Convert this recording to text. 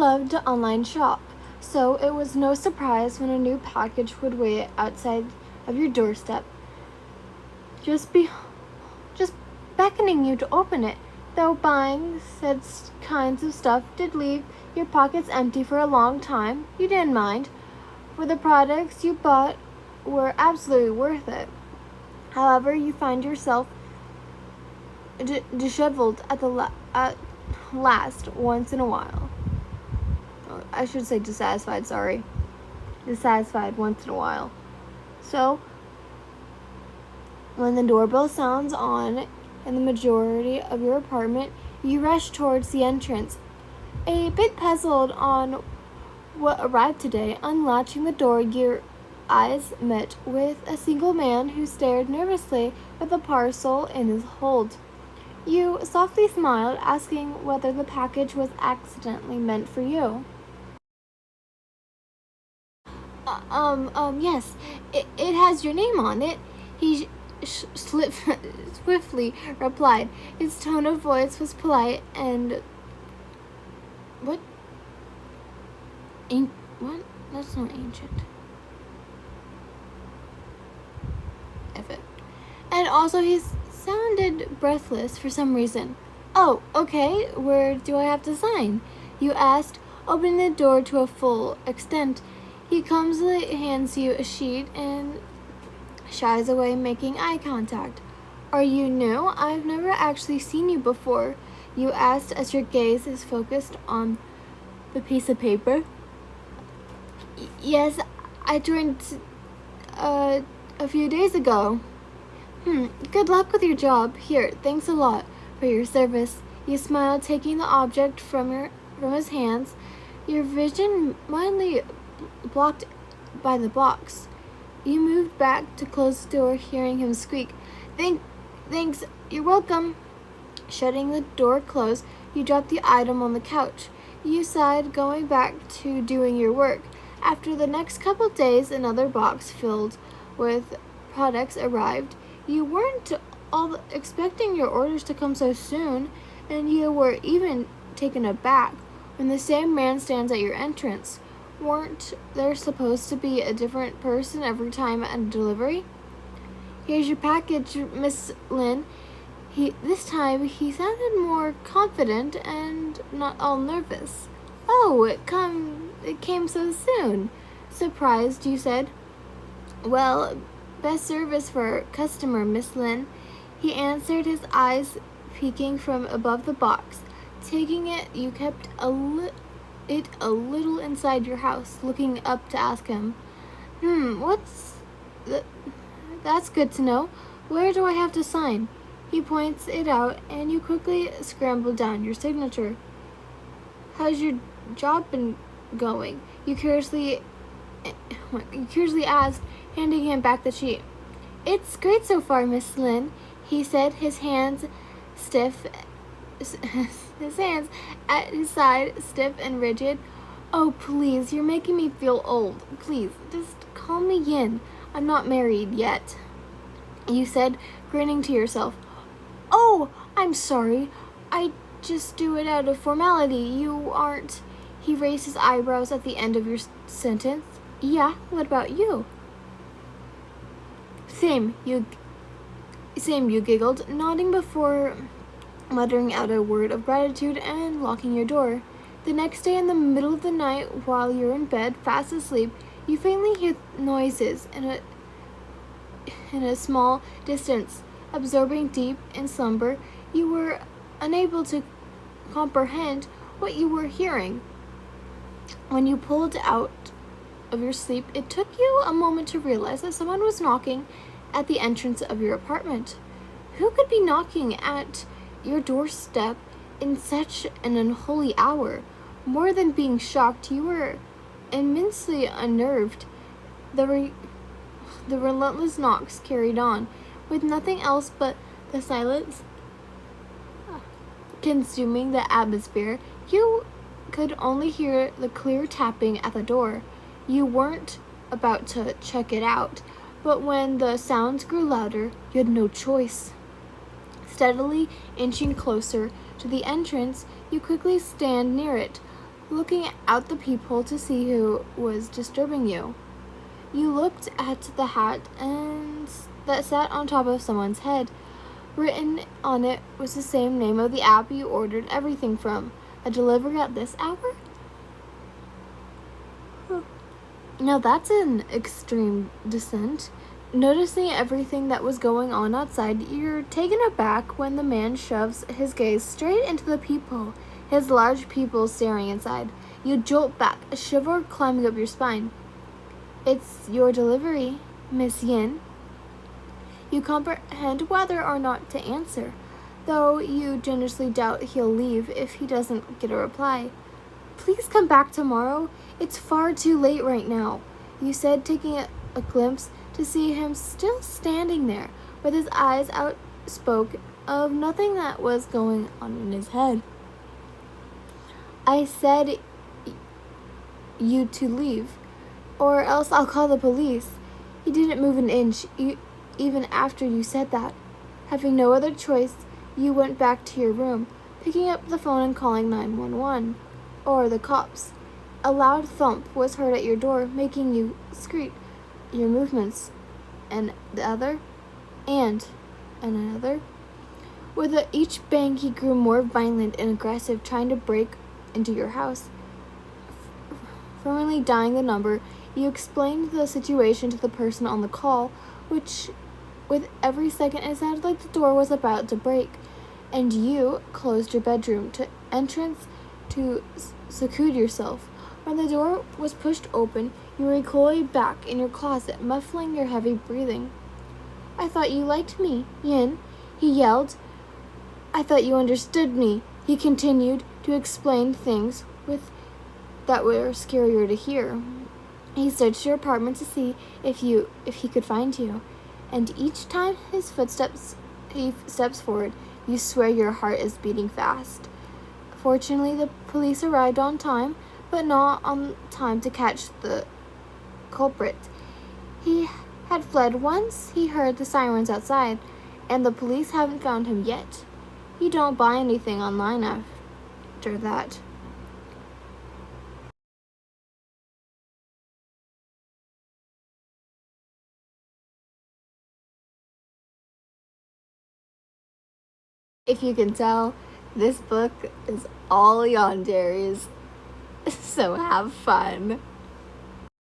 loved to online shop, so it was no surprise when a new package would wait outside of your doorstep, just be just beckoning you to open it. Though buying said kinds of stuff did leave your pockets empty for a long time, you didn't mind, for the products you bought were absolutely worth it. However, you find yourself disheveled at last once in a while. I should say dissatisfied, sorry. Dissatisfied once in a while. So, when the doorbell sounds on in the majority of your apartment, you rush towards the entrance. A bit puzzled on what arrived today, unlatching the door, your eyes met with a single man who stared nervously with a parcel in his hold. You softly smiled, asking whether the package was accidentally meant for you. Yes, it has your name on it, he swiftly replied. His tone of voice was polite and... What? What? That's not ancient. F it. And also he sounded breathless for some reason. Oh, okay, where do I have to sign? You asked, opening the door to a full extent. He clumsily hands you a sheet and shies away, making eye contact. Are you new? I've never actually seen you before, you asked as your gaze is focused on the piece of paper. Yes, I joined a few days ago. Good luck with your job. Here, thanks a lot for your service. You smiled, taking the object from his hands, your vision mildly blocked by the box. You moved back to close the door, hearing him squeak, Thanks, you're welcome. Shutting the door closed, you dropped the item on the couch. You sighed, going back to doing your work. After the next couple days, another box filled with products arrived. You weren't all expecting your orders to come so soon, and you were even taken aback when the same man stands at your entrance. Weren't there supposed to be a different person every time at a delivery? Here's your package, Miss Lynn. This time he sounded more confident and not all nervous. Oh, it came so soon. Surprised, you said. Well, best service for customer, Miss Lynn. He answered, his eyes peeking from above the box. Taking it, you kept it a little inside your house, looking up to ask him, that's good to know. Where do I have to sign? He points it out, and you quickly scramble down your signature. How's your job been going? You curiously asked, handing him back the sheet. It's great so far, Miss Lynn, he said, his hands at his side, stiff and rigid. Oh, please, you're making me feel old. Please, just call me Yin. I'm not married yet, you said, grinning to yourself. Oh, I'm sorry. I just do it out of formality. You aren't... He raised his eyebrows at the end of your sentence. Yeah, what about you? Same, you giggled, nodding before muttering out a word of gratitude and locking your door. The next day, in the middle of the night, while you're in bed, fast asleep, you faintly hear noises in a small distance. Absorbing deep in slumber, you were unable to comprehend what you were hearing. When you pulled out of your sleep, it took you a moment to realize that someone was knocking at the entrance of your apartment. Who could be knocking at your doorstep in such an unholy hour? More than being shocked, you were immensely unnerved. The relentless knocks carried on, with nothing else but the silence consuming the atmosphere. You could only hear the clear tapping at the door. You weren't about to check it out, but when the sounds grew louder, you had no choice. Steadily inching closer to the entrance, you quickly stand near it, looking out the peephole to see who was disturbing you. You looked at the hat and that sat on top of someone's head. Written on it was the same name of the app you ordered everything from. A delivery at this hour? Now that's an extreme descent. Noticing everything that was going on outside, you're taken aback when the man shoves his gaze straight into the peephole, his large pupil staring inside. You jolt back, a shiver climbing up your spine. It's your delivery, Miss Yin. You comprehend whether or not to answer, though you generously doubt he'll leave if he doesn't get a reply. Please come back tomorrow. It's far too late right now, you said, taking a glimpse to see him still standing there, with his eyes outspoke of nothing that was going on in his head. I said you to leave, or else I'll call the police. He didn't move an inch, even after you said that. Having no other choice, you went back to your room, picking up the phone and calling 911, or the cops. A loud thump was heard at your door, making you screech. Your movements, and the other, and another. With each bang, he grew more violent and aggressive, trying to break into your house. Firmly dialing the number, you explained the situation to the person on the call, which, with every second, it sounded like the door was about to break, and you closed your bedroom to entrance to seclude yourself. When the door was pushed open, you recoiled back in your closet, muffling your heavy breathing. I thought you liked me, Yin, he yelled. I thought you understood me, he continued to explain things that were scarier to hear. He searched your apartment to see if he could find you, and each time he steps forward, you swear your heart is beating fast. Fortunately, the police arrived on time, but not on time to catch the culprit. He had fled once he heard the sirens outside, and the police haven't found him yet. You don't buy anything online after that. If you can tell, this book is all Yandere's, so have fun.